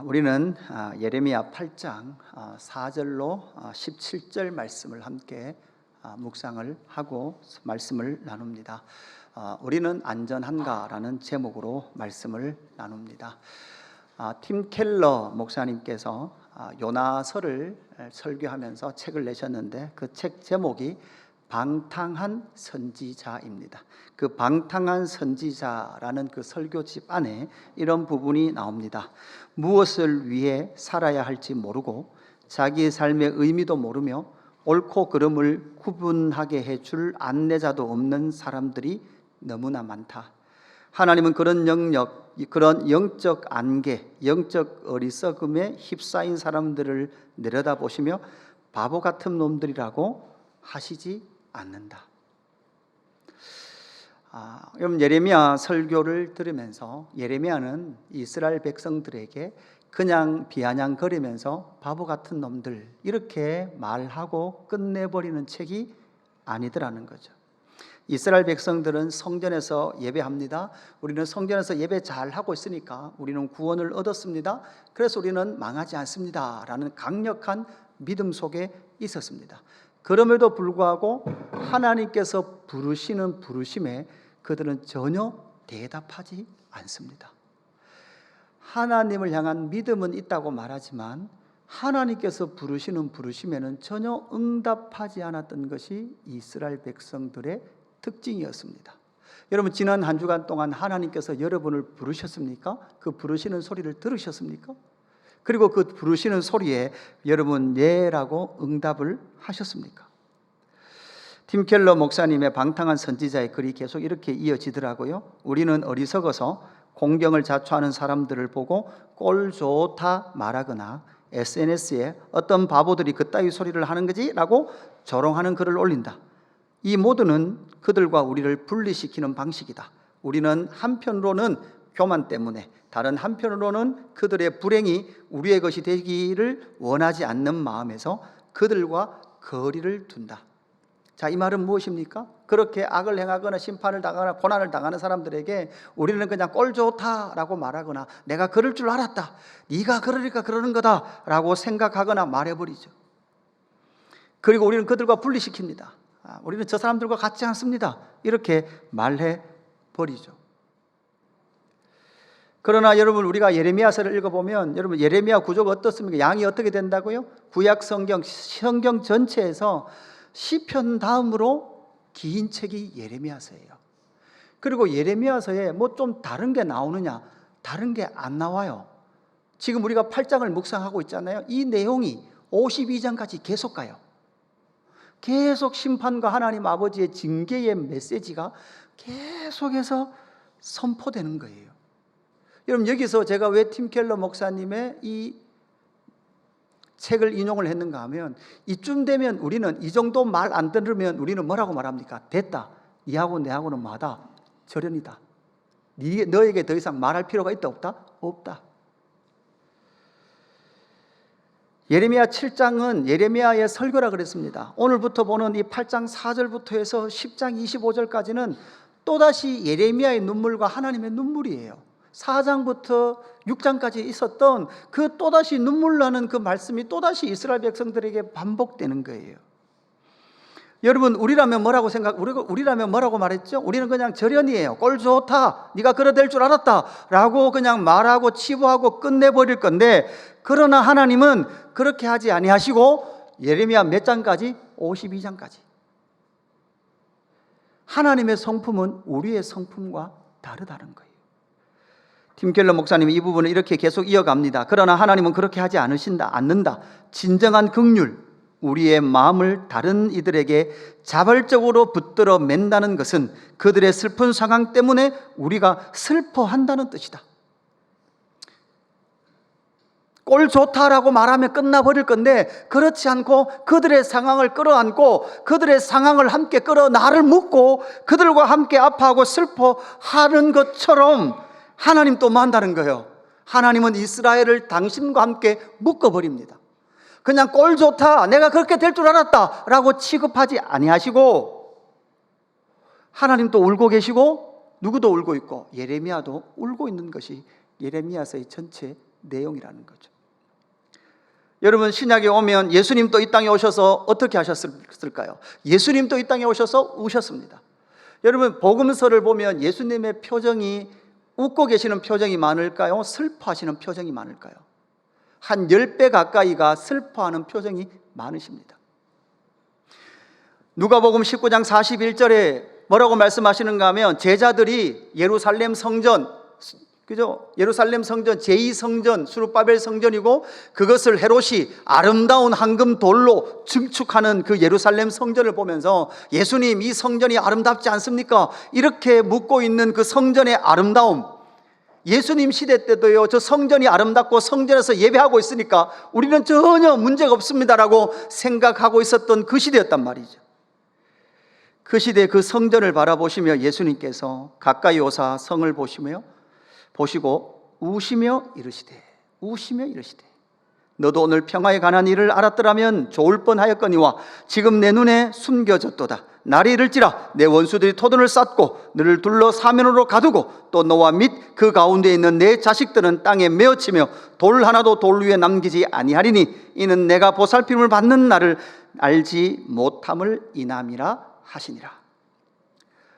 우리는 예레미야 8장 4절로 17절 말씀을 함께 묵상을 하고 말씀을 나눕니다. 우리는 안전한가라는 제목으로 말씀을 나눕니다. 팀 켈러 목사님께서 요나서를 설교하면서 책을 내셨는데 그 책 제목이 방탕한 선지자입니다. 그 방탕한 선지자라는 그 설교집 안에 이런 부분이 나옵니다. 무엇을 위해 살아야 할지 모르고 자기의 삶의 의미도 모르며 옳고 그름을 구분하게 해줄 안내자도 없는 사람들이 너무나 많다. 하나님은 그런 영역, 그런 영적 안개, 영적 어리석음에 휩싸인 사람들을 내려다보시며 바보 같은 놈들이라고 하시지 않는다. 여러분, 예레미야 설교를 들으면서 예레미야는 이스라엘 백성들에게 그냥 비아냥거리면서 바보 같은 놈들 이렇게 말하고 끝내버리는 책이 아니더라는 거죠. 이스라엘 백성들은 성전에서 예배합니다. 우리는 성전에서 예배 잘 하고 있으니까 우리는 구원을 얻었습니다. 그래서 우리는 망하지 않습니다 라는 강력한 믿음 속에 있었습니다. 그럼에도 불구하고 하나님께서 부르시는 부르심에 그들은 전혀 대답하지 않습니다. 하나님을 향한 믿음은 있다고 말하지만 하나님께서 부르시는 부르심에는 전혀 응답하지 않았던 것이 이스라엘 백성들의 특징이었습니다. 여러분, 지난 한 주간 동안 하나님께서 여러분을 부르셨습니까? 그 부르시는 소리를 들으셨습니까? 그리고 그 부르시는 소리에 여러분 예라고 응답을 하셨습니까? 팀 켈러 목사님의 방탕한 선지자의 글이 계속 이렇게 이어지더라고요. 우리는 어리석어서 공경을 자초하는 사람들을 보고 꼴 좋다 말하거나 SNS에 어떤 바보들이 그따위 소리를 하는 거지? 라고 조롱하는 글을 올린다. 이 모두는 그들과 우리를 분리시키는 방식이다. 우리는 한편으로는 교만 때문에, 다른 한편으로는 그들의 불행이 우리의 것이 되기를 원하지 않는 마음에서 그들과 거리를 둔다. 자, 이 말은 무엇입니까? 그렇게 악을 행하거나 심판을 당하거나 고난을 당하는 사람들에게 우리는 그냥 꼴 좋다라고 말하거나 내가 그럴 줄 알았다, 네가 그러니까 그러는 거다라고 생각하거나 말해버리죠. 그리고 우리는 그들과 분리시킵니다. 우리는 저 사람들과 같지 않습니다 이렇게 말해버리죠. 그러나 여러분, 우리가 예레미야서를 읽어보면 여러분, 예레미야 구조가 어떻습니까? 양이 어떻게 된다고요? 구약 성경 전체에서 시편 다음으로 긴 책이 예레미야서예요. 그리고 예레미야서에 뭐 좀 다른 게 나오느냐? 다른 게 안 나와요. 지금 우리가 8장을 묵상하고 있잖아요. 이 내용이 52장까지 계속 가요. 계속 심판과 하나님 아버지의 징계의 메시지가 계속해서 선포되는 거예요. 여러분, 여기서 제가 왜 팀 켈러 목사님의 이 책을 인용을 했는가 하면, 이쯤 되면 우리는 이 정도 말 안 들으면 우리는 뭐라고 말합니까? 됐다, 니하고 내하고는 마다 절연이다, 너에게 더 이상 말할 필요가 있다 없다? 없다. 예레미야 7장은 예레미야의 설교라 그랬습니다. 오늘부터 보는 이 8장 4절부터 해서 10장 25절까지는 또다시 예레미야의 눈물과 하나님의 눈물이에요. 4장부터 6장까지 있었던 그 또다시 눈물 나는 그 말씀이 또다시 이스라엘 백성들에게 반복되는 거예요. 여러분, 우리라면 뭐라고 말했죠? 우리는 그냥 절연이에요. 꼴 좋다, 네가 그러될 줄 알았다 라고 그냥 말하고 치부하고 끝내버릴 건데, 그러나 하나님은 그렇게 하지 아니하시고 예레미야 몇 장까지? 52장까지. 하나님의 성품은 우리의 성품과 다르다는 거예요. 팀 켈러 목사님이 이 부분을 이렇게 계속 이어갑니다. 그러나 하나님은 그렇게 하지 않는다. 진정한 긍휼, 우리의 마음을 다른 이들에게 자발적으로 붙들어 맨다는 것은 그들의 슬픈 상황 때문에 우리가 슬퍼한다는 뜻이다. 꼴 좋다라고 말하면 끝나버릴 건데, 그렇지 않고 그들의 상황을 끌어안고 그들의 상황을 함께 끌어 나를 묶고 그들과 함께 아파하고 슬퍼하는 것처럼 하나님 또 뭐 한다는 거예요? 하나님은 이스라엘을 당신과 함께 묶어버립니다. 그냥 꼴 좋다, 내가 그렇게 될 줄 알았다 라고 취급하지 아니하시고, 하나님도 울고 계시고 누구도 울고 있고 예레미야도 울고 있는 것이 예레미야서의 전체 내용이라는 거죠. 여러분, 신약에 오면 예수님도 이 땅에 오셔서 어떻게 하셨을까요? 예수님도 이 땅에 오셔서 우셨습니다. 여러분, 복음서를 보면 예수님의 표정이 웃고 계시는 표정이 많을까요? 슬퍼하시는 표정이 많을까요? 한 10배 가까이가 슬퍼하는 표정이 많으십니다. 누가복음 19장 41절에 뭐라고 말씀하시는가 하면 제자들이 예루살렘 성전, 그죠? 예루살렘 성전, 제2성전, 수르바벨 성전이고 그것을 헤롯이 아름다운 황금 돌로 증축하는 그 예루살렘 성전을 보면서 예수님, 이 성전이 아름답지 않습니까? 이렇게 묻고 있는 그 성전의 아름다움, 예수님 시대 때도요, 저 성전이 아름답고 성전에서 예배하고 있으니까 우리는 전혀 문제가 없습니다라고 생각하고 있었던 그 시대였단 말이죠. 그 시대 그 성전을 바라보시며 예수님께서 가까이 오사 성을 보시고 우시며 이르시되 너도 오늘 평화에 관한 일을 알았더라면 좋을 뻔하였거니와 지금 내 눈에 숨겨졌도다. 날이 이를지라 내 원수들이 토둔을 쌓고 너를 둘러 사면으로 가두고 또 너와 및 그 가운데 있는 내 자식들은 땅에 메어치며 돌 하나도 돌 위에 남기지 아니하리니 이는 내가 보살핌을 받는 날을 알지 못함을 인함이라 하시니라.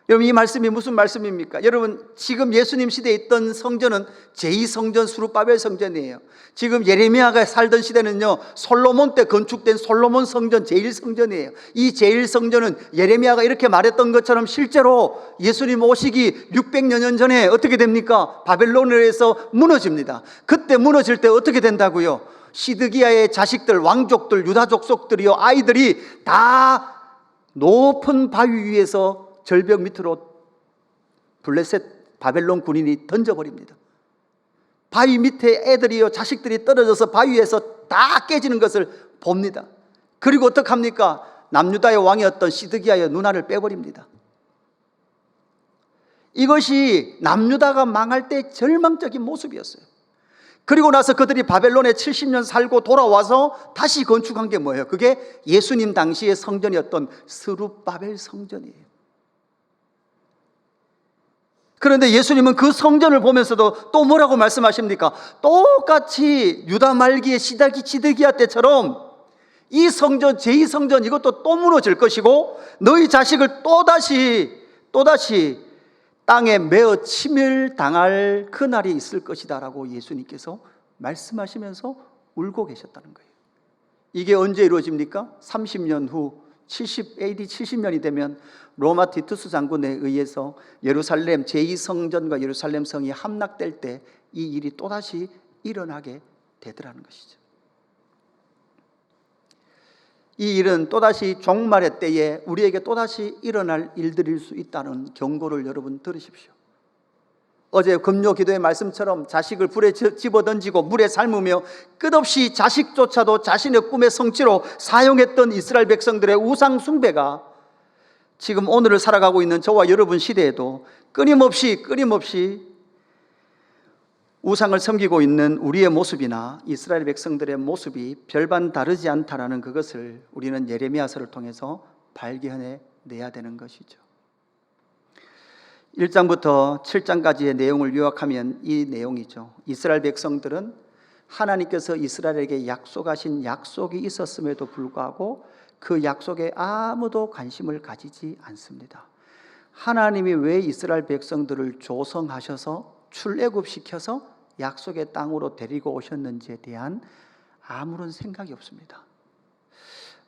여러분, 이 말씀이 무슨 말씀입니까? 여러분, 지금 예수님 시대에 있던 성전은 제2성전 수르바벨 성전이에요. 지금 예레미야가 살던 시대는요, 솔로몬 때 건축된 솔로몬 성전 제1성전이에요. 이 제1성전은 예레미야가 이렇게 말했던 것처럼 실제로 예수님 오시기 600여 년 전에 어떻게 됩니까? 바벨론에서 무너집니다. 그때 무너질 때 어떻게 된다고요? 시드기야의 자식들, 왕족들, 유다 족속들이요, 아이들이 다 높은 바위 위에서 절벽 밑으로 블레셋 바벨론 군인이 던져버립니다. 바위 밑에 애들이요, 자식들이 떨어져서 바위에서 다 깨지는 것을 봅니다. 그리고 어떡합니까? 남유다의 왕이었던 시드기야의 누나를 빼버립니다. 이것이 남유다가 망할 때 절망적인 모습이었어요. 그리고 나서 그들이 바벨론에 70년 살고 돌아와서 다시 건축한 게 뭐예요? 그게 예수님 당시의 성전이었던 스룹바벨 성전이에요. 그런데 예수님은 그 성전을 보면서도 또 뭐라고 말씀하십니까? 똑같이 유다 말기의 시드기야 때처럼 이 성전, 제2성전 이것도 또 무너질 것이고 너희 자식을 또다시 땅에 메어 치멸당할 그날이 있을 것이다 라고 예수님께서 말씀하시면서 울고 계셨다는 거예요. 이게 언제 이루어집니까? 30년 후 AD 70년이 되면 로마 티투스 장군에 의해서 예루살렘 제2성전과 예루살렘 성이 함락될 때 이 일이 또다시 일어나게 되더라는 것이죠. 이 일은 또다시 종말의 때에 우리에게 또다시 일어날 일들일 수 있다는 경고를 여러분 들으십시오. 어제 금요 기도의 말씀처럼 자식을 불에 집어던지고 물에 삶으며 끝없이 자식조차도 자신의 꿈의 성취로 사용했던 이스라엘 백성들의 우상 숭배가 지금 오늘을 살아가고 있는 저와 여러분 시대에도 끊임없이 우상을 섬기고 있는 우리의 모습이나 이스라엘 백성들의 모습이 별반 다르지 않다라는 그것을 우리는 예레미야서를 통해서 발견해 내야 되는 것이죠. 1장부터 7장까지의 내용을 요약하면 이 내용이죠. 이스라엘 백성들은 하나님께서 이스라엘에게 약속하신 약속이 있었음에도 불구하고 그 약속에 아무도 관심을 가지지 않습니다. 하나님이 왜 이스라엘 백성들을 조성하셔서 출애굽시켜서 약속의 땅으로 데리고 오셨는지에 대한 아무런 생각이 없습니다.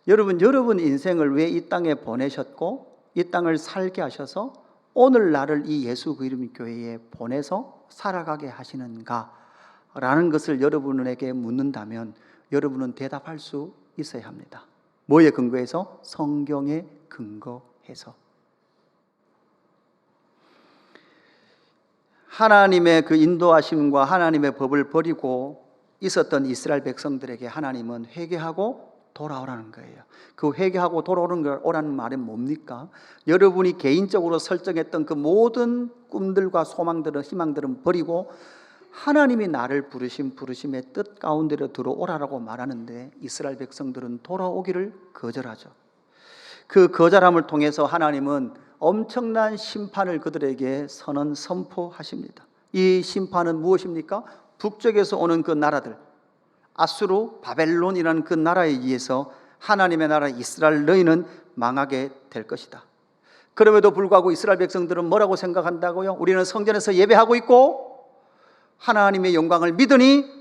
여러분 인생을 왜 이 땅에 보내셨고 이 땅을 살게 하셔서 오늘 나를 이 예수 그리스도 교회에 보내서 살아가게 하시는가 라는 것을 여러분에게 묻는다면 여러분은 대답할 수 있어야 합니다. 뭐에 근거해서? 성경에 근거해서. 하나님의 그 인도하심과 하나님의 법을 버리고 있었던 이스라엘 백성들에게 하나님은 회개하고 돌아오라는 거예요. 그 회개하고 돌아오라는 말은 뭡니까? 여러분이 개인적으로 설정했던 그 모든 꿈들과 소망들은, 희망들은 버리고 하나님이 나를 부르신 부르심의 뜻 가운데로 들어오라라고 말하는데 이스라엘 백성들은 돌아오기를 거절하죠. 그 거절함을 통해서 하나님은 엄청난 심판을 그들에게 선언하십니다. 이 심판은 무엇입니까? 북쪽에서 오는 그 나라들, 아수르, 바벨론이라는 그 나라에 의해서 하나님의 나라 이스라엘 너희는 망하게 될 것이다. 그럼에도 불구하고 이스라엘 백성들은 뭐라고 생각한다고요? 우리는 성전에서 예배하고 있고 하나님의 영광을 믿으니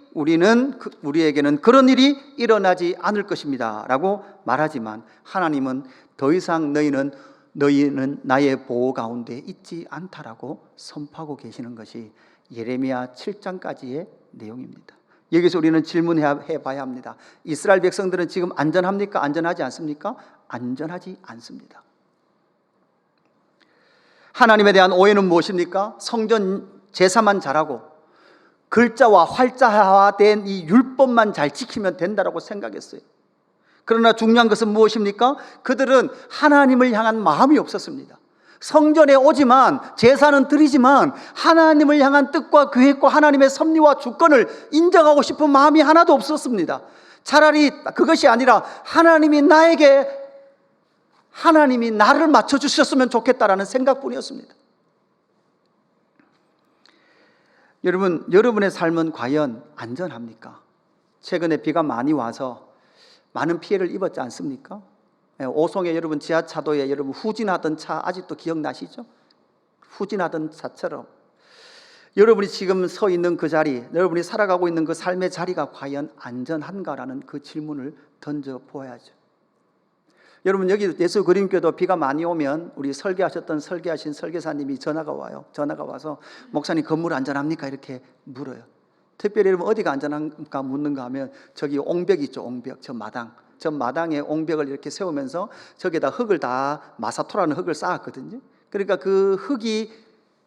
우리에게는 그런 일이 일어나지 않을 것입니다 라고 말하지만, 하나님은 더 이상 너희는 나의 보호 가운데 있지 않다라고 선포하고 계시는 것이 예레미야 7장까지의 내용입니다. 여기서 우리는 질문해 봐야 합니다. 이스라엘 백성들은 지금 안전합니까? 안전하지 않습니까? 안전하지 않습니다. 하나님에 대한 오해는 무엇입니까? 성전 제사만 잘하고 글자와 활자화된 이 율법만 잘 지키면 된다고 생각했어요. 그러나 중요한 것은 무엇입니까? 그들은 하나님을 향한 마음이 없었습니다. 성전에 오지만, 제사는 드리지만 하나님을 향한 뜻과 계획과 하나님의 섭리와 주권을 인정하고 싶은 마음이 하나도 없었습니다. 차라리 그것이 아니라 하나님이 나를 맞춰주셨으면 좋겠다라는 생각뿐이었습니다. 여러분의 삶은 과연 안전합니까? 최근에 비가 많이 와서 많은 피해를 입었지 않습니까? 오송에 여러분 지하차도에 여러분 후진하던 차 아직도 기억나시죠? 후진하던 차처럼 여러분이 지금 서 있는 그 자리, 여러분이 살아가고 있는 그 삶의 자리가 과연 안전한가라는 그 질문을 던져 보아야죠. 여러분, 여기 예수 그림교도 비가 많이 오면 우리 설계하신 설계사님이 전화가 와서 목사님 건물 안전합니까? 이렇게 물어요. 특별히 여러분 어디가 안전한가 묻는가 하면 저기 옹벽 있죠. 옹벽, 저 마당에 옹벽을 이렇게 세우면서 저기에다 흙을 다 마사토라는 흙을 쌓았거든요. 그러니까 그 흙이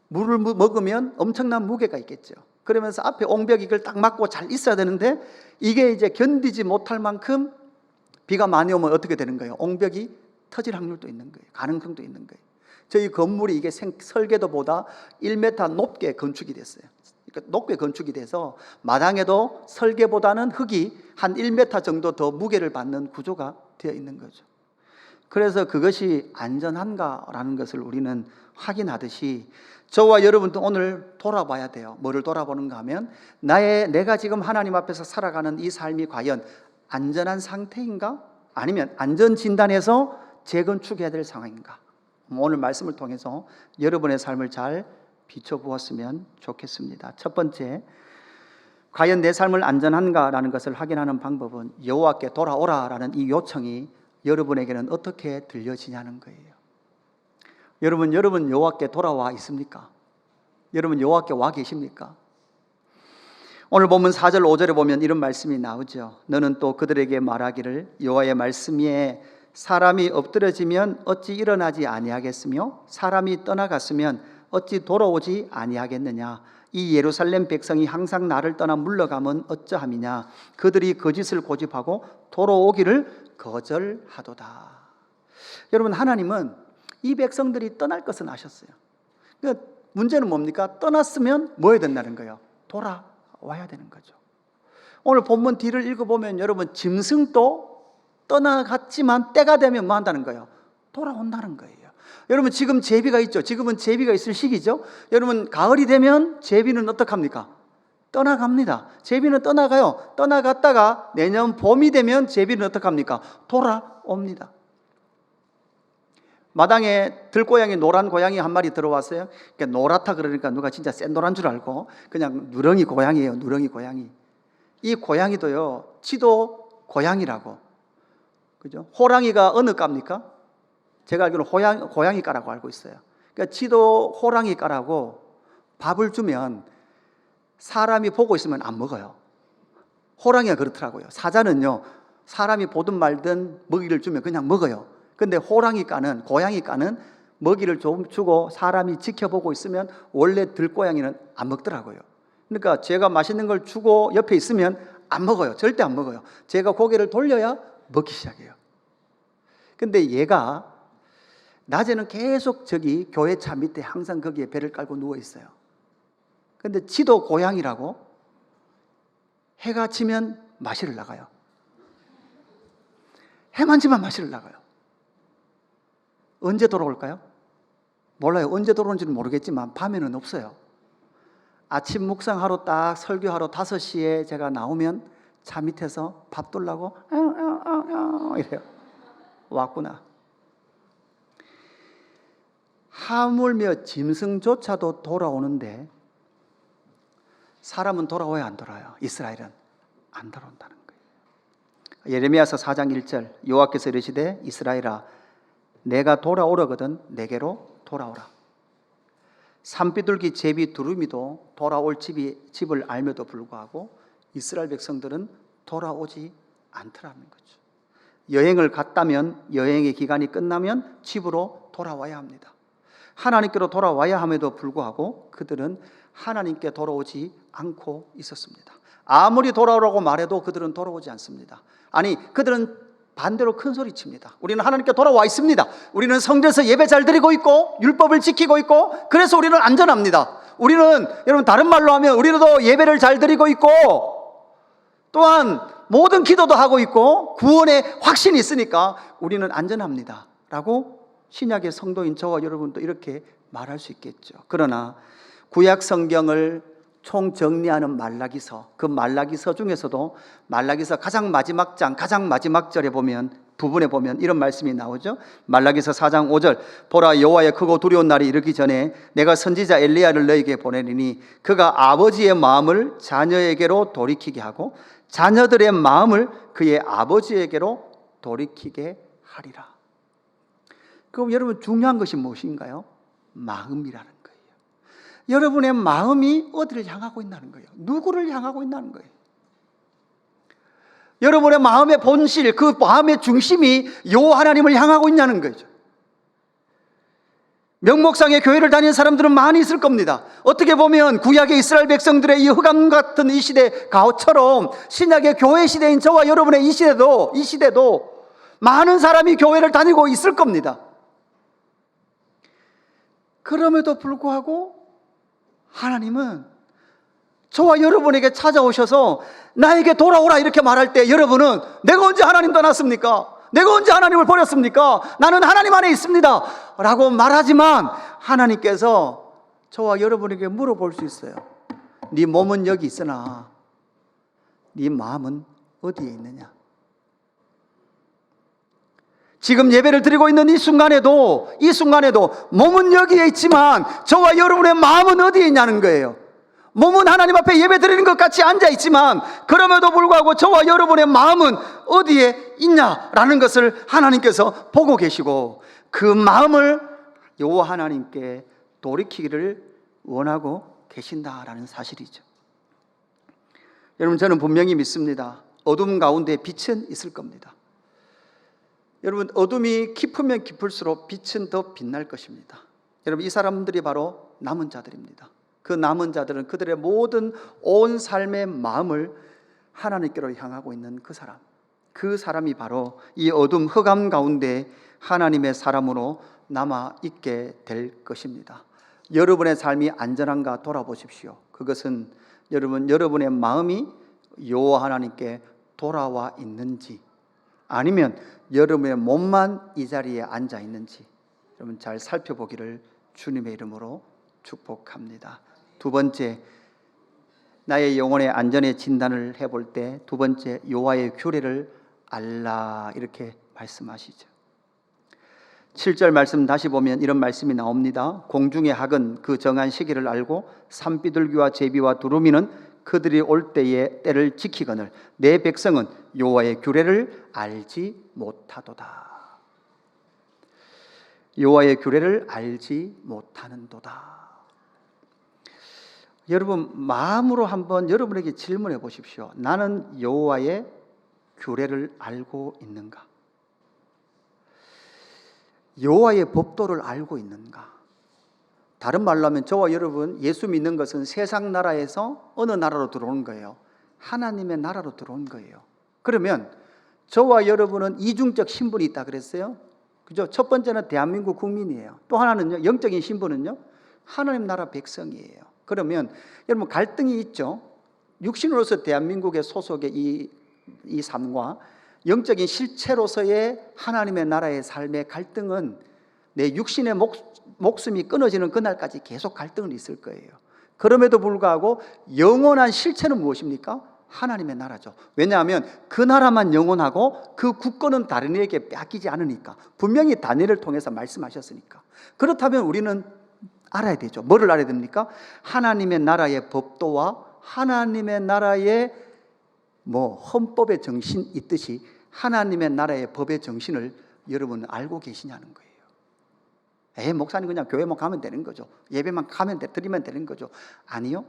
물을 먹으면 엄청난 무게가 있겠죠. 그러면서 앞에 옹벽이 이걸 딱 막고 잘 있어야 되는데 이게 이제 견디지 못할 만큼 비가 많이 오면 어떻게 되는 거예요? 옹벽이 터질 확률도 있는 거예요. 가능성도 있는 거예요. 저희 건물이 이게 설계도보다 1m 높게 건축이 됐어요. 그러니까 높게 건축이 돼서 마당에도 설계보다는 흙이 한 1m 정도 더 무게를 받는 구조가 되어 있는 거죠. 그래서 그것이 안전한가라는 것을 우리는 확인하듯이 저와 여러분도 오늘 돌아봐야 돼요. 뭐를 돌아보는가 하면 내가 지금 하나님 앞에서 살아가는 이 삶이 과연 안전한 상태인가? 아니면 안전진단에서 재건축해야 될 상황인가? 오늘 말씀을 통해서 여러분의 삶을 잘 비춰보았으면 좋겠습니다. 첫 번째, 과연 내 삶을 안전한가라는 것을 확인하는 방법은 여호와께 돌아오라라는 이 요청이 여러분에게는 어떻게 들려지냐는 거예요. 여러분 여호와께 돌아와 있습니까? 여러분 여호와께 와 계십니까? 오늘 본문 4절 5절에 보면 이런 말씀이 나오죠. 너는 또 그들에게 말하기를 여호와의 말씀에 사람이 엎드러지면 어찌 일어나지 아니하겠으며 사람이 떠나갔으면 어찌 돌아오지 아니하겠느냐. 이 예루살렘 백성이 항상 나를 떠나 물러가면 어쩌함이냐. 그들이 거짓을 고집하고 돌아오기를 거절하도다. 여러분, 하나님은 이 백성들이 떠날 것은 아셨어요. 그러니까 문제는 뭡니까? 떠났으면 뭐 해야 된다는 거예요? 돌아와야 되는 거죠. 오늘 본문 뒤를 읽어보면 여러분 짐승도 떠나갔지만 때가 되면 뭐 한다는 거예요? 돌아온다는 거예요. 여러분 지금 제비가 있죠. 지금은 제비가 있을 시기죠. 여러분 가을이 되면 제비는 어떡합니까? 떠나갑니다. 제비는 떠나가요. 떠나갔다가 내년 봄이 되면 제비는 어떡합니까? 돌아옵니다. 마당에 들고양이, 노란 고양이 한 마리 들어왔어요. 그러니까 노랗다 그러니까 누가 진짜 센 노란 줄 알고 그냥 누렁이 고양이에요. 누렁이 고양이. 이 고양이도요, 지도 고양이라고. 그죠? 호랑이가 어느 과입니까? 제가 알기로는 고양이과라고 알고 있어요. 그러니까 지도 호랑이과라고 밥을 주면 사람이 보고 있으면 안 먹어요. 호랑이가 그렇더라고요. 사자는요, 사람이 보든 말든 먹이를 주면 그냥 먹어요. 근데 호랑이과는, 고양이과는 먹이를 좀 주고 사람이 지켜보고 있으면 원래 들고양이는 안 먹더라고요. 그러니까 제가 맛있는 걸 주고 옆에 있으면 안 먹어요. 절대 안 먹어요. 제가 고개를 돌려야 먹기 시작해요. 근데 얘가 낮에는 계속 저기 교회차 밑에 항상 거기에 배를 깔고 누워 있어요. 근데 지도 고양이라고 해가 지면 마시러 나가요. 해만 지면 마시러 나가요. 언제 돌아올까요? 몰라요. 언제 돌아오는지는 모르겠지만 밤에는 없어요. 아침 묵상하러 딱 설교하러 5시에 제가 나오면 차 밑에서 밥 돌라고 이래요. 왔구나. 하물며 짐승조차도 돌아오는데 사람은 돌아와야 안 돌아요? 이스라엘은 안 돌아온다는 거예요. 예레미야서 4장 1절 여호와께서 이르시되 이스라엘아 내가 돌아오려거든 내게로 돌아오라. 산비둘기 제비 두루미도 돌아올 집을 알며도 불구하고 이스라엘 백성들은 돌아오지 않더라는 거죠. 여행을 갔다면 여행의 기간이 끝나면 집으로 돌아와야 합니다. 하나님께로 돌아와야 함에도 불구하고 그들은 하나님께 돌아오지 않고 있었습니다. 아무리 돌아오라고 말해도 그들은 돌아오지 않습니다. 아니, 그들은 반대로 큰 소리 칩니다. 우리는 하나님께 돌아와 있습니다. 우리는 성전에서 예배 잘 드리고 있고 율법을 지키고 있고 그래서 우리는 안전합니다. 우리는 여러분 다른 말로 하면 우리도 예배를 잘 드리고 있고 또한 모든 기도도 하고 있고 구원의 확신이 있으니까 우리는 안전합니다 라고 신약의 성도인 저와 여러분도 이렇게 말할 수 있겠죠. 그러나 구약 성경을 총정리하는 말라기서, 그 말라기서 중에서도 말라기서 가장 마지막 장, 가장 마지막 절에 보면, 부분에 보면 이런 말씀이 나오죠. 말라기서 4장 5절 보라 여호와의 크고 두려운 날이 이르기 전에 내가 선지자 엘리야를 너에게 보내리니 그가 아버지의 마음을 자녀에게로 돌이키게 하고 자녀들의 마음을 그의 아버지에게로 돌이키게 하리라. 그럼 여러분 중요한 것이 무엇인가요? 마음이라는 거예요. 여러분의 마음이 어디를 향하고 있다는 거예요? 누구를 향하고 있다는 거예요? 여러분의 마음의 본실, 그 마음의 중심이 여호와 하나님을 향하고 있냐는 거죠. 명목상의 교회를 다니는 사람들은 많이 있을 겁니다. 어떻게 보면 구약의 이스라엘 백성들의 이 흑암 같은 이 시대 가호처럼 신약의 교회 시대인 저와 여러분의 이 시대도 많은 사람이 교회를 다니고 있을 겁니다. 그럼에도 불구하고 하나님은 저와 여러분에게 찾아오셔서 나에게 돌아오라 이렇게 말할 때 여러분은 내가 언제 하나님 떠났습니까? 내가 언제 하나님을 버렸습니까? 나는 하나님 안에 있습니다 라고 말하지만 하나님께서 저와 여러분에게 물어볼 수 있어요. 네 몸은 여기 있으나 네 마음은 어디에 있느냐? 지금 예배를 드리고 있는 이 순간에도 몸은 여기에 있지만 저와 여러분의 마음은 어디에 있냐는 거예요. 몸은 하나님 앞에 예배 드리는 것 같이 앉아 있지만 그럼에도 불구하고 저와 여러분의 마음은 어디에 있냐라는 것을 하나님께서 보고 계시고 그 마음을 여호와 하나님께 돌이키기를 원하고 계신다라는 사실이죠. 여러분 저는 분명히 믿습니다. 어둠 가운데 빛은 있을 겁니다. 여러분 어둠이 깊으면 깊을수록 빛은 더 빛날 것입니다. 여러분 이 사람들이 바로 남은 자들입니다. 그 남은 자들은 그들의 모든 온 삶의 마음을 하나님께로 향하고 있는 그 사람이 바로 이 어둠 흑암 가운데 하나님의 사람으로 남아있게 될 것입니다. 여러분의 삶이 안전한가 돌아보십시오. 그것은 여러분의 마음이 여호와 하나님께 돌아와 있는지 아니면 여러분의 몸만 이 자리에 앉아 있는지 여러분 잘 살펴보기를 주님의 이름으로 축복합니다. 두 번째, 나의 영혼의 안전의 진단을 해볼 때 두 번째, 여호와의 규례를 알라 이렇게 말씀하시죠. 7절 말씀 다시 보면 이런 말씀이 나옵니다. 공중의 학은 그 정한 시기를 알고 산비둘기와 제비와 두루미는 그들이 올 때에 때를 지키거늘 내 백성은 여호와의 규례를 알지 못하도다. 여호와의 규례를 알지 못하는도다. 여러분 마음으로 한번 여러분에게 질문해 보십시오. 나는 여호와의 규례를 알고 있는가? 여호와의 법도를 알고 있는가? 다른 말로 하면 저와 여러분 예수 믿는 것은 세상 나라에서 어느 나라로 들어오는 거예요? 하나님의 나라로 들어온 거예요. 그러면 저와 여러분은 이중적 신분이 있다 그랬어요? 그죠? 첫 번째는 대한민국 국민이에요. 또 하나는요, 영적인 신분은요, 하나님 나라 백성이에요. 그러면 여러분 갈등이 있죠. 육신으로서 대한민국의 소속의 이 삶과 영적인 실체로서의 하나님의 나라의 삶의 갈등은 내 육신의 목숨이 끊어지는 그날까지 계속 갈등은 있을 거예요. 그럼에도 불구하고 영원한 실체는 무엇입니까? 하나님의 나라죠. 왜냐하면 그 나라만 영원하고 그 국권은 다른 이에게 빼앗기지 않으니까. 분명히 다니엘을 통해서 말씀하셨으니까. 그렇다면 우리는 알아야 되죠. 뭐를 알아야 됩니까? 하나님의 나라의 법도와 하나님의 나라의 헌법의 정신 있듯이 하나님의 나라의 법의 정신을 여러분 알고 계시냐는 거예요. 목사님 그냥 교회만 가면 되는 거죠. 예배만 드리면 되는 거죠. 아니요.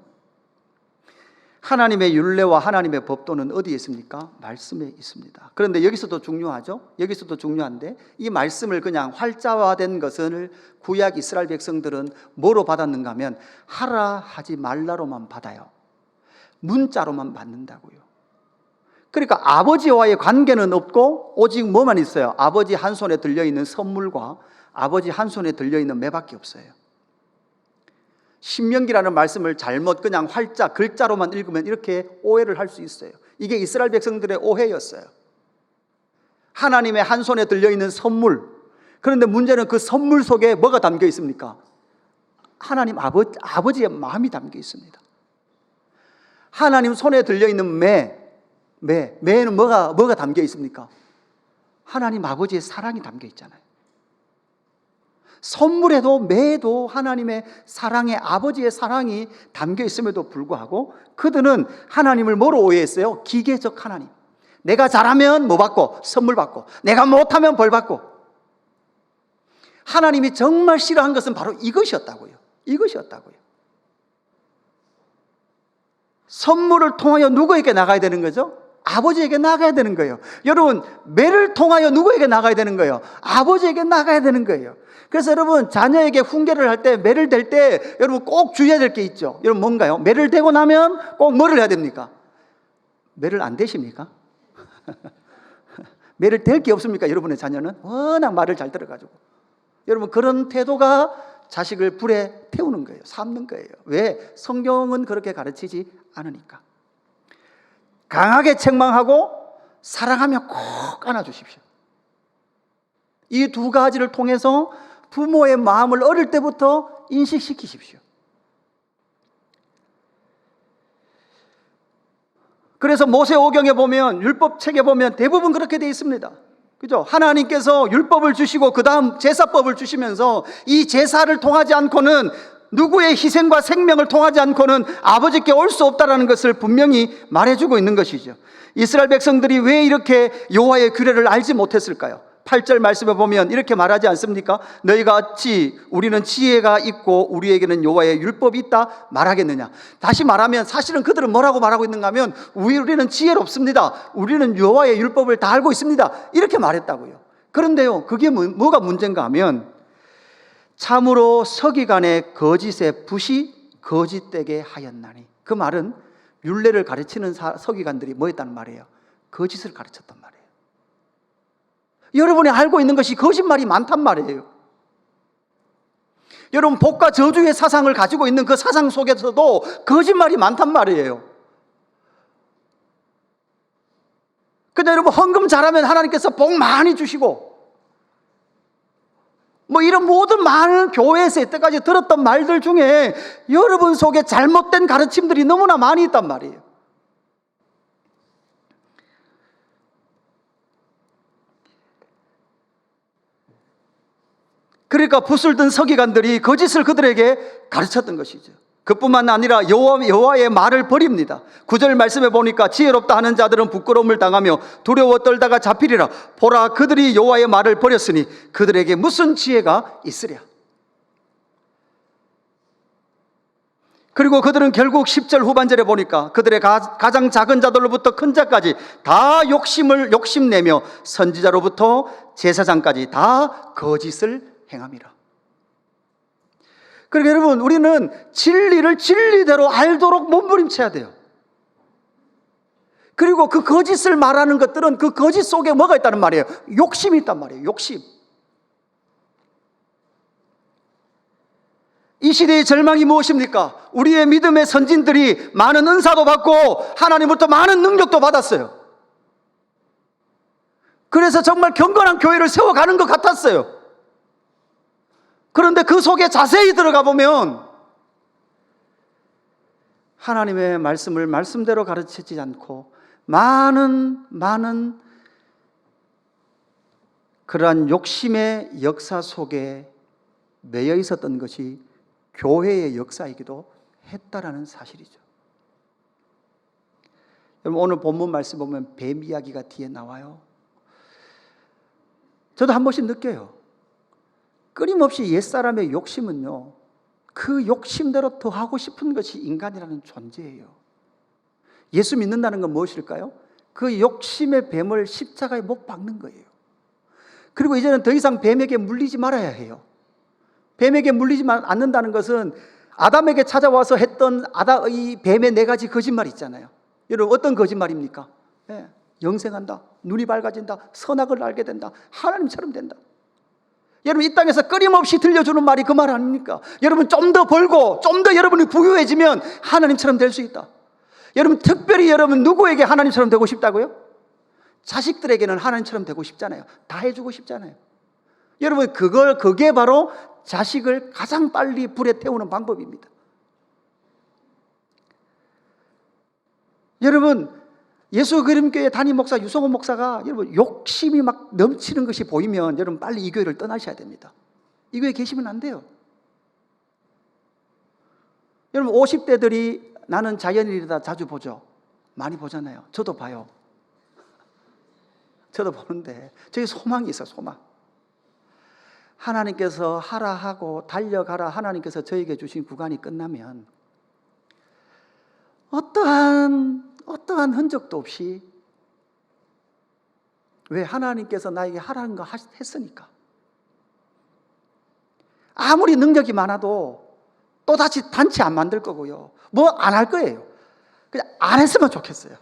하나님의 율례와 하나님의 법도는 어디에 있습니까? 말씀에 있습니다. 그런데 여기서도 중요하죠. 여기서도 중요한데 이 말씀을 그냥 활자화된 것을 구약 이스라엘 백성들은 뭐로 받았는가 하면 하라 하지 말라로만 받아요. 문자로만 받는다고요. 그러니까 아버지와의 관계는 없고 오직 뭐만 있어요? 아버지 한 손에 들려있는 선물과 아버지 한 손에 들려있는 매밖에 없어요. 신명기라는 말씀을 잘못 그냥 활자 글자로만 읽으면 이렇게 오해를 할 수 있어요. 이게 이스라엘 백성들의 오해였어요. 하나님의 한 손에 들려있는 선물. 그런데 문제는 그 선물 속에 뭐가 담겨 있습니까? 하나님 아버지의 마음이 담겨 있습니다. 하나님 손에 들려있는 매는 뭐가 담겨 있습니까? 하나님 아버지의 사랑이 담겨 있잖아요. 선물에도 매에도 하나님의 사랑의 아버지의 사랑이 담겨 있음에도 불구하고 그들은 하나님을 뭐로 오해했어요? 기계적 하나님. 내가 잘하면 뭐 받고? 선물 받고. 내가 못하면 벌 받고. 하나님이 정말 싫어한 것은 바로 이것이었다고요. 이것이었다고요. 선물을 통하여 누구에게 나가야 되는 거죠? 아버지에게 나가야 되는 거예요. 여러분, 매를 통하여 누구에게 나가야 되는 거예요? 아버지에게 나가야 되는 거예요. 그래서 여러분, 자녀에게 훈계를 할 때, 매를 댈 때 여러분 꼭 주의해야 될 게 있죠. 여러분 뭔가요? 매를 대고 나면 꼭 뭐를 해야 됩니까? 매를 안 대십니까? 매를 댈 게 없습니까? 여러분의 자녀는 워낙 말을 잘 들어가지고. 여러분, 그런 태도가 자식을 불에 태우는 거예요. 삶는 거예요. 왜? 성경은 그렇게 가르치지 않으니까. 강하게 책망하고 사랑하며 꼭 안아주십시오. 이 두 가지를 통해서 부모의 마음을 어릴 때부터 인식시키십시오. 그래서 모세오경에 보면, 율법책에 보면 대부분 그렇게 되어 있습니다. 그죠? 하나님께서 율법을 주시고 그 다음 제사법을 주시면서 이 제사를 통하지 않고는, 누구의 희생과 생명을 통하지 않고는 아버지께 올 수 없다는 것을 분명히 말해주고 있는 것이죠. 이스라엘 백성들이 왜 이렇게 여호와의 규례를 알지 못했을까요? 8절 말씀에 보면 이렇게 말하지 않습니까? 너희가 어찌 우리는 지혜가 있고 우리에게는 여호와의 율법이 있다 말하겠느냐. 다시 말하면 사실은 그들은 뭐라고 말하고 있는가 하면 우리는 지혜롭습니다. 우리는 여호와의 율법을 다 알고 있습니다. 이렇게 말했다고요. 그런데요, 그게 뭐가 문제인가 하면 참으로 서기관의 거짓의 붓이 거짓되게 하였나니. 그 말은 율례를 가르치는 서기관들이 뭐 했다는 말이에요? 거짓을 가르쳤단 말이에요. 여러분이 알고 있는 것이 거짓말이 많단 말이에요. 여러분, 복과 저주의 사상을 가지고 있는 그 사상 속에서도 거짓말이 많단 말이에요. 근데 여러분, 헌금 잘하면 하나님께서 복 많이 주시고, 이런 모든 많은 교회에서 이때까지 들었던 말들 중에 여러분 속에 잘못된 가르침들이 너무나 많이 있단 말이에요. 그러니까 붓을 든 서기관들이 거짓을 그들에게 가르쳤던 것이죠. 그뿐만 아니라 여호와의 말을 버립니다. 9절 말씀에 보니까 지혜롭다 하는 자들은 부끄러움을 당하며 두려워 떨다가 잡히리라. 보라, 그들이 여호와의 말을 버렸으니 그들에게 무슨 지혜가 있으랴. 그리고 그들은 결국 10절 후반절에 보니까 그들의 가장 작은 자들로부터 큰 자까지 다 욕심내며 선지자로부터 제사장까지 다 거짓을 행함이라. 그러니까 여러분, 우리는 진리를 진리대로 알도록 몸부림쳐야 돼요. 그리고 그 거짓을 말하는 것들은 그 거짓 속에 뭐가 있다는 말이에요? 욕심이 있단 말이에요. 욕심. 이 시대의 절망이 무엇입니까? 우리의 믿음의 선진들이 많은 은사도 받고 하나님부터 많은 능력도 받았어요. 그래서 정말 경건한 교회를 세워가는 것 같았어요. 그런데 그 속에 자세히 들어가 보면 하나님의 말씀을 말씀대로 가르치지 않고 많은 그러한 욕심의 역사 속에 매여 있었던 것이 교회의 역사이기도 했다라는 사실이죠. 여러분, 오늘 본문 말씀 보면 뱀 이야기가 뒤에 나와요. 저도 한 번씩 느껴요. 끊임없이 옛사람의 욕심은요, 그 욕심대로 더 하고 싶은 것이 인간이라는 존재예요. 예수 믿는다는 건 무엇일까요? 그 욕심의 뱀을 십자가에 못 박는 거예요. 그리고 이제는 더 이상 뱀에게 물리지 말아야 해요. 뱀에게 물리지 않는다는 것은 아담에게 찾아와서 했던 이 뱀의 4가지 거짓말 있잖아요. 여러분, 어떤 거짓말입니까? 영생한다, 눈이 밝아진다, 선악을 알게 된다, 하나님처럼 된다. 여러분, 이 땅에서 끊임없이 들려주는 말이 그 말 아닙니까? 여러분, 좀 더 벌고 좀 더 여러분이 부유해지면 하나님처럼 될 수 있다. 여러분, 특별히 여러분 누구에게 하나님처럼 되고 싶다고요? 자식들에게는 하나님처럼 되고 싶잖아요. 다 해주고 싶잖아요. 여러분, 그게 바로 자식을 가장 빨리 불에 태우는 방법입니다. 여러분, 예수 그림교회 담임 목사 유성호 목사가 여러분 욕심이 막 넘치는 것이 보이면 여러분 빨리 이 교회를 떠나셔야 됩니다. 이 교회에 계시면 안 돼요. 여러분, 50대들이 나는 자연인이다 자주 보죠. 많이 보잖아요. 저도 봐요. 저도 보는데 저기 소망이 있어요. 소망. 하나님께서 하라 하고 달려가라 하나님께서 저에게 주신 구간이 끝나면 어떠한 흔적도 없이, 왜? 하나님께서 나에게 하라는 거 했으니까. 아무리 능력이 많아도 또다시 단체 안 만들 거고요. 뭐 안 할 거예요. 그냥 안 했으면 좋겠어요.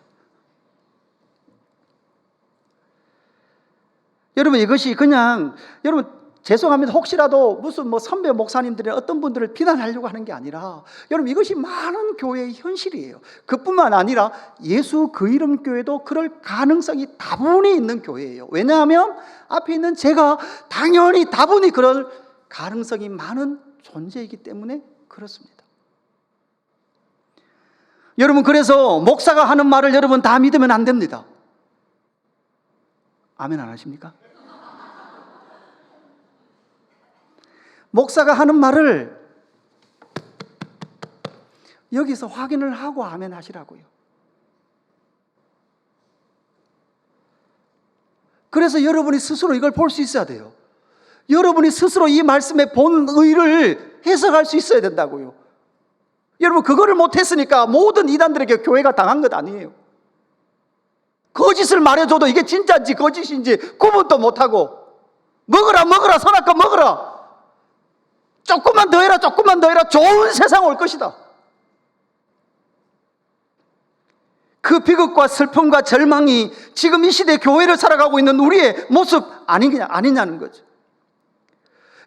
여러분, 이것이 그냥, 여러분 죄송합니다. 혹시라도 무슨 선배 목사님들이 어떤 분들을 비난하려고 하는 게 아니라, 여러분 이것이 많은 교회의 현실이에요. 그뿐만 아니라 예수 그 이름 교회도 그럴 가능성이 다분히 있는 교회예요. 왜냐하면 앞에 있는 제가 당연히 다분히 그럴 가능성이 많은 존재이기 때문에 그렇습니다. 여러분, 그래서 목사가 하는 말을 여러분 다 믿으면 안 됩니다. 아멘 안 하십니까? 목사가 하는 말을 여기서 확인을 하고 아멘 하시라고요. 그래서 여러분이 스스로 이걸 볼 수 있어야 돼요. 여러분이 스스로 이 말씀의 본의를 해석할 수 있어야 된다고요. 여러분, 그거를 못했으니까 모든 이단들에게 교회가 당한 것 아니에요. 거짓을 말해줘도 이게 진짜인지 거짓인지 구분도 못하고, 먹어라 선악과 먹어라, 조금만 더 해라 좋은 세상 올 것이다. 그 비극과 슬픔과 절망이 지금 이 시대 교회를 살아가고 있는 우리의 모습 아니냐는 거죠.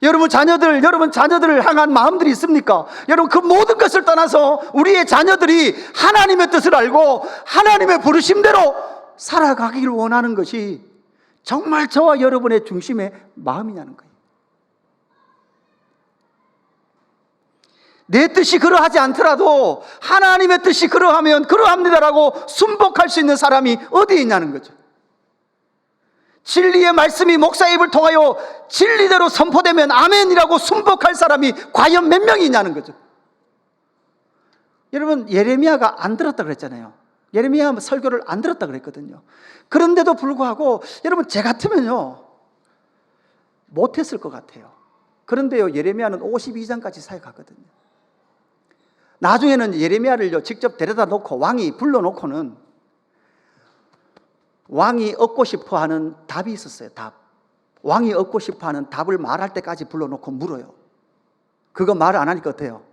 여러분 자녀들을 향한 마음들이 있습니까? 여러분, 그 모든 것을 떠나서 우리의 자녀들이 하나님의 뜻을 알고 하나님의 부르심대로 살아가기를 원하는 것이 정말 저와 여러분의 중심의 마음이냐는 거예요. 내 뜻이 그러하지 않더라도 하나님의 뜻이 그러하면 그러합니다라고 순복할 수 있는 사람이 어디에 있냐는 거죠. 진리의 말씀이 목사의 입을 통하여 진리대로 선포되면 아멘이라고 순복할 사람이 과연 몇 명이 있냐는 거죠. 여러분, 예레미야가 안 들었다 그랬잖아요. 예레미야 설교를 안 들었다 그랬거든요. 그런데도 불구하고 여러분, 제 같으면요 못했을 것 같아요. 그런데요, 예레미야는 52장까지 사역하거든요. 나중에는 예레미야를 직접 데려다 놓고 왕이 불러놓고는 왕이 얻고 싶어하는 답이 있었어요. 답. 왕이 얻고 싶어하는 답을 말할 때까지 불러놓고 물어요. 그거 말 안 하니까 어때요?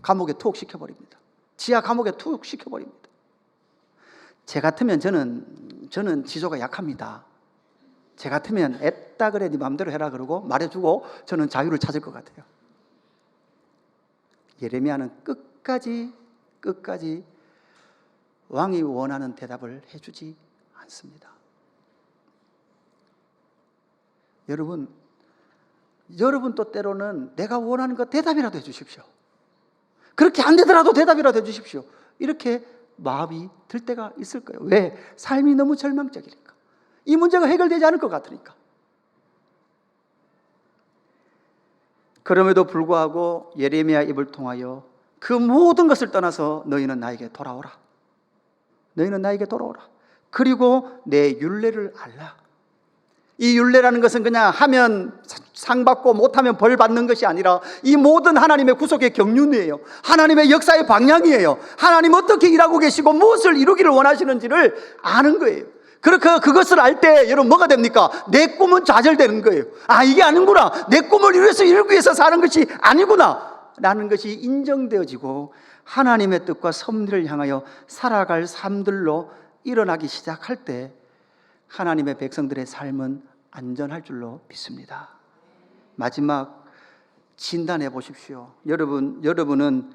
감옥에 툭 시켜버립니다. 지하 감옥에 툭 시켜버립니다. 제 같으면 저는 지조가 약합니다. 제 같으면 애따 그래 네 마음대로 해라 그러고 말해주고 저는 자유를 찾을 것 같아요. 예레미야는 끝까지 왕이 원하는 대답을 해주지 않습니다. 여러분 또 때로는 내가 원하는 것 대답이라도 해주십시오. 그렇게 안 되더라도 대답이라도 해주십시오. 이렇게 마음이 들 때가 있을 거예요. 왜? 삶이 너무 절망적이니까. 이 문제가 해결되지 않을 것 같으니까. 그럼에도 불구하고 예레미야 입을 통하여 그 모든 것을 떠나서 너희는 나에게 돌아오라. 너희는 나에게 돌아오라. 그리고 내 율례를 알라. 이 율례라는 것은 그냥 하면 상 받고 못하면 벌 받는 것이 아니라 이 모든 하나님의 구속의 경륜이에요. 하나님의 역사의 방향이에요. 하나님 어떻게 일하고 계시고 무엇을 이루기를 원하시는지를 아는 거예요. 그것을 알 때 여러분 뭐가 됩니까? 내 꿈은 좌절되는 거예요. 아, 이게 아닌구나. 내 꿈을 이루기 위해서 사는 것이 아니구나 라는 것이 인정되어지고 하나님의 뜻과 섭리를 향하여 살아갈 삶들로 일어나기 시작할 때 하나님의 백성들의 삶은 안전할 줄로 믿습니다. 마지막 진단해 보십시오. 여러분은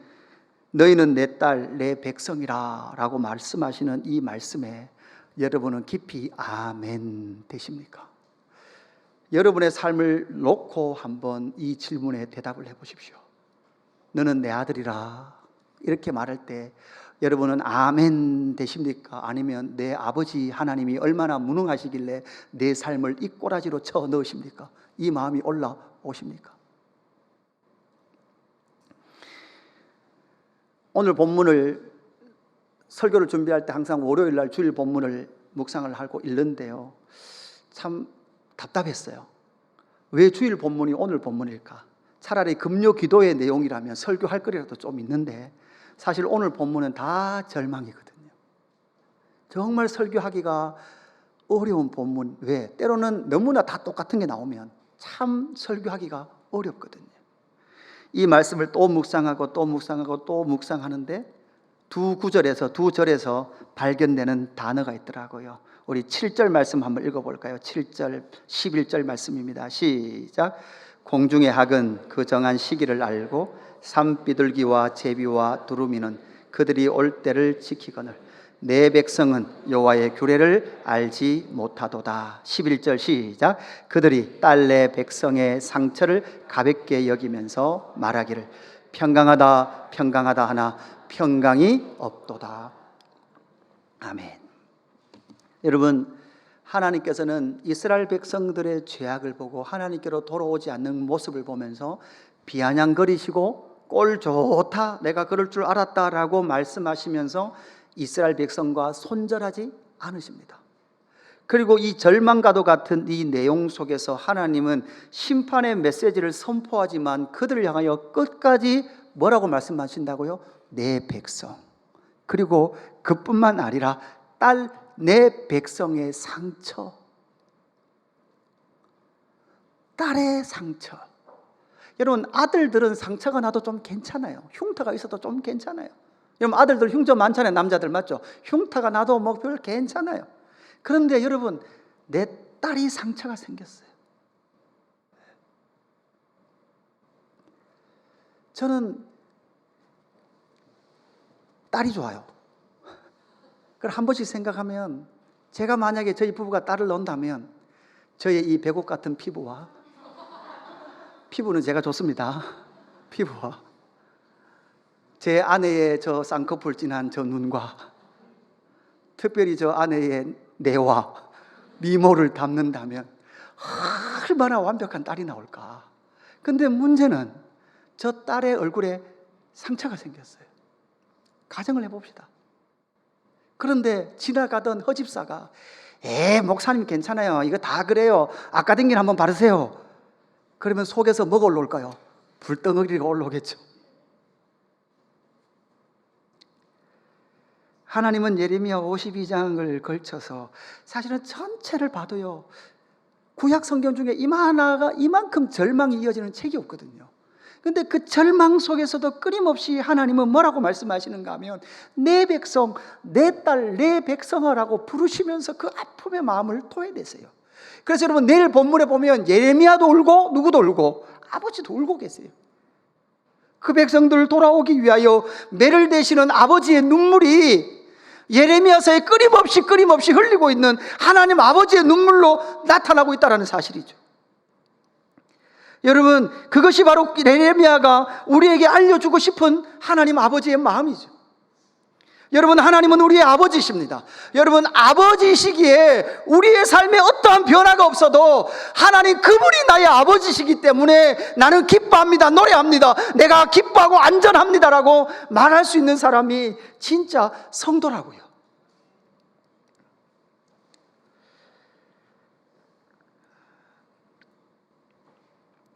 너희는 내 딸, 내 백성이라 라고 말씀하시는 이 말씀에 여러분은 깊이 아멘 되십니까? 여러분의 삶을 놓고 한번 이 질문에 대답을 해 보십시오. 너는 내 아들이라 이렇게 말할 때 여러분은 아멘 되십니까? 아니면 내 아버지 하나님이 얼마나 무능하시길래 내 삶을 이 꼬라지로 쳐 넣으십니까? 이 마음이 올라오십니까? 오늘 본문을 설교를 준비할 때 항상 월요일 날 주일 본문을 묵상을 하고 읽는데요, 참 답답했어요. 왜 주일 본문이 오늘 본문일까? 차라리 금요 기도의 내용이라면 설교할 거리라도 좀 있는데 사실 오늘 본문은 다 절망이거든요. 정말 설교하기가 어려운 본문. 왜? 때로는 너무나 다 똑같은 게 나오면 참 설교하기가 어렵거든요. 이 말씀을 또 묵상하고 또 묵상하고 또 묵상하는데 두 절에서 발견되는 단어가 있더라고요. 우리 7절 말씀 한번 읽어볼까요? 7절, 11절 말씀입니다. 시작. 공중의 학은 그 정한 시기를 알고 산비둘기와 제비와 두루미는 그들이 올 때를 지키거늘 내 백성은 여호와의 규례를 알지 못하도다. 11절 시작. 그들이 딸 내 백성의 상처를 가볍게 여기면서 말하기를 평강하다 평강하다 하나 평강이 없도다. 아멘. 여러분, 하나님께서는 이스라엘 백성들의 죄악을 보고 하나님께로 돌아오지 않는 모습을 보면서 비아냥거리시고 꼴 좋다, 내가 그럴 줄 알았다라고 말씀하시면서 이스라엘 백성과 손절하지 않으십니다. 그리고 이 절망과도 같은 이 내용 속에서 하나님은 심판의 메시지를 선포하지만 그들을 향하여 끝까지 뭐라고 말씀하신다고요? 내 백성. 그리고 그뿐만 아니라 딸 내 백성의 상처, 딸의 상처. 여러분, 아들들은 상처가 나도 좀 괜찮아요. 흉터가 있어도 좀 괜찮아요. 여러분, 아들들 흉터 많잖아요. 남자들 맞죠? 흉터가 나도 뭐 별 괜찮아요. 그런데 여러분, 내 딸이 상처가 생겼어요. 저는 딸이 좋아요. 그걸 한 번씩 생각하면, 제가 만약에 저희 부부가 딸을 낳는다면 저의 이 배꼽 같은 피부는 제가 좋습니다. 피부와 제 아내의 저 쌍꺼풀 진한 저 눈과 특별히 저 아내의 뇌와 미모를 담는다면 얼마나 완벽한 딸이 나올까. 근데 문제는 저 딸의 얼굴에 상처가 생겼어요. 가정을 해봅시다. 그런데 지나가던 허집사가 목사님 괜찮아요, 이거 다 그래요, 아까댕기를 한번 바르세요. 그러면 속에서 뭐가 올라올까요? 불덩어리가 올라오겠죠. 하나님은 예레미야 52장을 걸쳐서 사실은 전체를 봐도요, 구약 성경 중에 이만큼 절망이 이어지는 책이 없거든요. 근데 그 절망 속에서도 끊임없이 하나님은 뭐라고 말씀하시는가 하면 내 백성, 내 딸, 내 백성아라고 부르시면서 그 아픔의 마음을 토해내세요. 그래서 여러분, 내일 본문에 보면 예레미야도 울고 누구도 울고 아버지도 울고 계세요. 그 백성들 돌아오기 위하여 매를 대시는 아버지의 눈물이 예레미야서에 끊임없이 흘리고 있는 하나님 아버지의 눈물로 나타나고 있다는 사실이죠. 여러분, 그것이 바로 예레미야가 우리에게 알려주고 싶은 하나님 아버지의 마음이죠. 여러분, 하나님은 우리의 아버지십니다. 여러분, 아버지시기에 우리의 삶에 어떠한 변화가 없어도 하나님 그분이 나의 아버지시기 때문에 나는 기뻐합니다, 노래합니다, 내가 기뻐하고 안전합니다라고 말할 수 있는 사람이 진짜 성도라고요.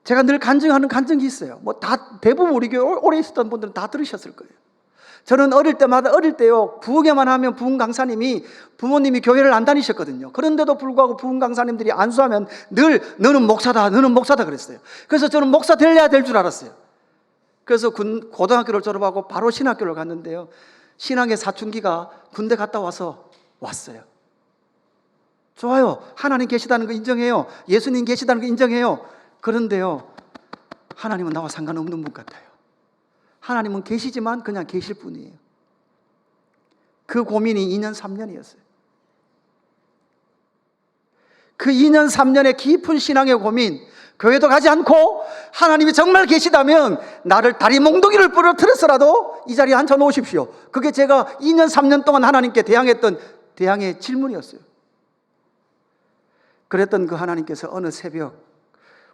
제가 늘 간증하는 간증이 있어요. 대부분 우리 교회 오래 있었던 분들은 다 들으셨을 거예요. 저는 어릴 때요, 부흥회만 하면 부흥 강사님이, 부모님이 교회를 안 다니셨거든요. 그런데도 불구하고 부흥 강사님들이 안수하면 늘 너는 목사다, 너는 목사다 그랬어요. 그래서 저는 목사 될래야 될 줄 알았어요. 그래서 고등학교를 졸업하고 바로 신학교를 갔는데요, 신앙의 사춘기가 군대 갔다 왔어요. 좋아요, 하나님 계시다는 거 인정해요, 예수님 계시다는 거 인정해요. 그런데요, 하나님은 나와 상관없는 분 같아요. 하나님은 계시지만 그냥 계실 뿐이에요. 그 고민이 2년 3년이었어요. 그 2년 3년의 깊은 신앙의 고민, 교회도 가지 않고 하나님이 정말 계시다면 나를 다리 몽둥이를 부러뜨려서라도 이 자리에 앉혀 놓으십시오. 그게 제가 2년 3년 동안 하나님께 대항했던 대항의 질문이었어요. 그랬던 그 하나님께서 어느 새벽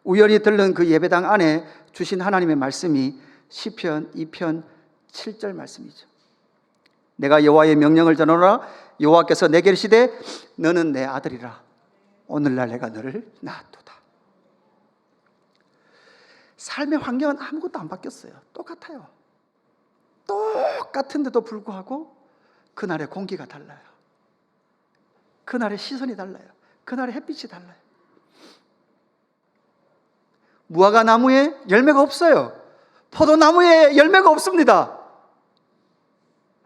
우연히 들른 그 예배당 안에 주신 하나님의 말씀이 시편 2편 7절 말씀이죠. 내가 여호와의 명령을 전하노라. 여호와께서 내게 이르시되 너는 내 아들이라. 오늘날 내가 너를 낳았도다. 삶의 환경은 아무것도 안 바뀌었어요. 똑같아요. 똑같은데도 불구하고 그날의 공기가 달라요. 그날의 시선이 달라요. 그날의 햇빛이 달라요. 무화과 나무에 열매가 없어요. 포도나무에 열매가 없습니다.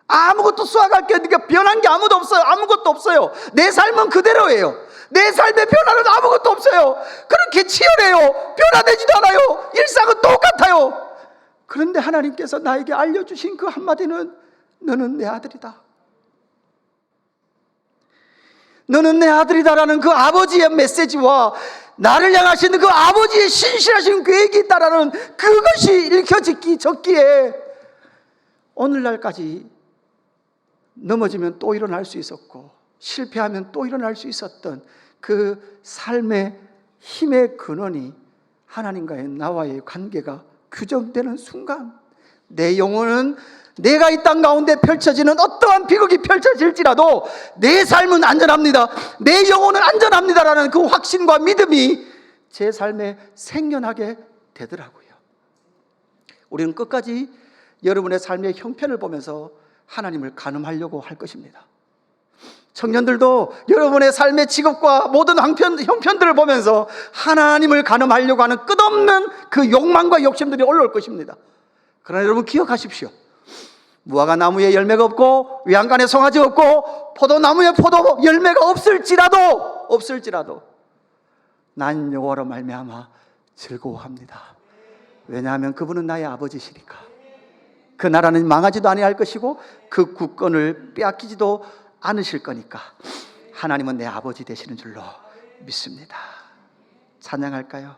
아무것도 수확할 게 없으니까 변한 게 아무도 없어요. 아무것도 없어요. 내 삶은 그대로예요. 내 삶의 변화는 아무것도 없어요. 그렇게 치열해요. 변화되지도 않아요. 일상은 똑같아요. 그런데 하나님께서 나에게 알려주신 그 한마디는 너는 내 아들이다. 너는 내 아들이다라는 그 아버지의 메시지와 나를 향하시는 그 아버지의 신실하신 계획이 있다라는 그것이 적기에 오늘날까지 넘어지면 또 일어날 수 있었고 실패하면 또 일어날 수 있었던 그 삶의 힘의 근원이 하나님과의 나와의 관계가 규정되는 순간 내 영혼은 내가 이 땅 가운데 펼쳐지는 어떠한 비극이 펼쳐질지라도 내 삶은 안전합니다, 내 영혼은 안전합니다라는 그 확신과 믿음이 제 삶에 생겨나게 되더라고요. 우리는 끝까지 여러분의 삶의 형편을 보면서 하나님을 간음하려고 할 것입니다. 청년들도 여러분의 삶의 직업과 모든 형편들을 보면서 하나님을 간음하려고 하는 끝없는 그 욕망과 욕심들이 올라올 것입니다. 그러나 여러분 기억하십시오. 무화과 나무에 열매가 없고 외양간에 송아지 없고 포도나무에 포도 열매가 없을지라도 난 여호와로 말미암아 즐거워합니다. 왜냐하면 그분은 나의 아버지시니까. 그 나라는 망하지도 아니할 것이고 그 국권을 빼앗기지도 않으실 거니까 하나님은 내 아버지 되시는 줄로 믿습니다. 찬양할까요?